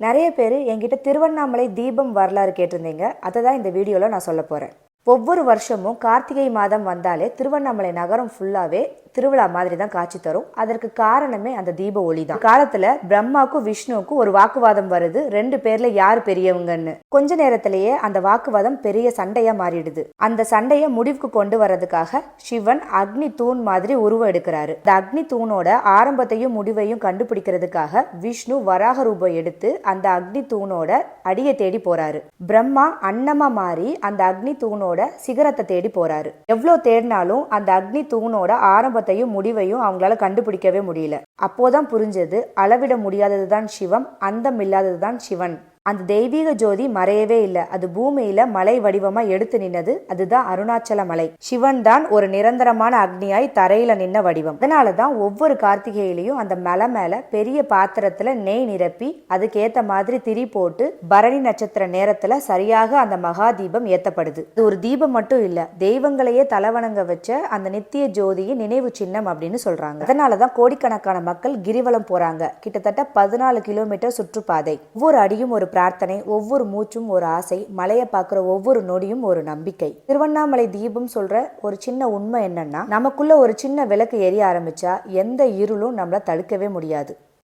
நிறைய பேர் என்கிட்ட திருவண்ணாமலை தீபம் வரலாறு கேட்டிருந்தீங்க. அதை தான் இந்த வீடியோவில் நான் சொல்ல போகிறேன். ஒவ்வொரு வருஷமும் கார்த்திகை மாதம் வந்தாலே திருவண்ணாமலை நகரம் ஃபுல்லாவே திருவிழா மாதிரி தான் காட்சி தரும். அதற்கு காரணமே அந்த தீப ஒளி தான். காலத்துல பிரம்மாவுக்கும் விஷ்ணுவுக்கும் ஒரு வாக்குவாதம் வருது, ரெண்டு பேர்ல யாரு பெரியவங்கன்னு. கொஞ்ச நேரத்திலேயே அந்த வாக்குவாதம் பெரிய சண்டையா மாறிடுது. அந்த சண்டைய முடிவுக்கு கொண்டு வர்றதுக்காக சிவன் அக்னி தூண் மாதிரி உருவம் எடுக்கிறாரு. இந்த அக்னி தூணோட ஆரம்பத்தையும் முடிவையும் கண்டுபிடிக்கிறதுக்காக விஷ்ணு வராக ரூபம் எடுத்து அந்த அக்னி தூணோட அடியை தேடி போறாரு. பிரம்மா அன்னமா மாறி அந்த அக்னி தூணோட சிகரத்தை தேடி போறாரு. எவ்வளவு தேடினாலும் அந்த அக்னி தூணோட ஆரம்பத்தையும் முடிவையும் அவங்களால கண்டுபிடிக்கவே முடியல. அப்போதான் புரிஞ்சது, அளவிட முடியாததுதான் சிவம், அந்தம் இல்லாததுதான் சிவன். அந்த தெய்வீக ஜோதி மறையவே இல்லை. அது பூமியில மலை வடிவமா எடுத்து நின்னது. அதுதான் அருணாச்சல மலை. சிவன் தான் ஒரு நிரந்தரமான அக்னியாய் தரையில நின்ன வடிவம். அதனாலதான் ஒவ்வொரு கார்த்திகையிலையும் அந்த மலை மேல பெரிய பாத்திரத்துல நெய் நிரப்பி அதுக்கேத்த மாதிரி திரி போட்டு பரணி நட்சத்திர நேரத்துல சரியாக அந்த மகா தீபம் ஏத்தப்படுது. இது ஒரு தீபம் மட்டும் இல்ல, தெய்வங்களையே தலவணங்க வச்ச அந்த நித்திய ஜோதியின் நினைவு சின்னம் அப்படின்னு சொல்றாங்க. அதனாலதான் கோடிக்கணக்கான மக்கள் கிரிவலம் போறாங்க. கிட்டத்தட்ட 14 கிலோமீட்டர் சுற்றுப்பாதை. ஒவ்வொரு அடியும் ஒரு பிரார்த்தனை, ஒவ்வொரு மூச்சும் ஒரு ஆசை, மலையை பார்க்குற ஒவ்வொரு நொடியும் ஒரு நம்பிக்கை. திருவண்ணாமலை தீபம் சொல்ற ஒரு சின்ன உண்மை என்னன்னா, நமக்குள்ள ஒரு சின்ன விளக்கு எரிய ஆரம்பிச்சா எந்த இருளும் நம்மள தடுக்கவே முடியாது.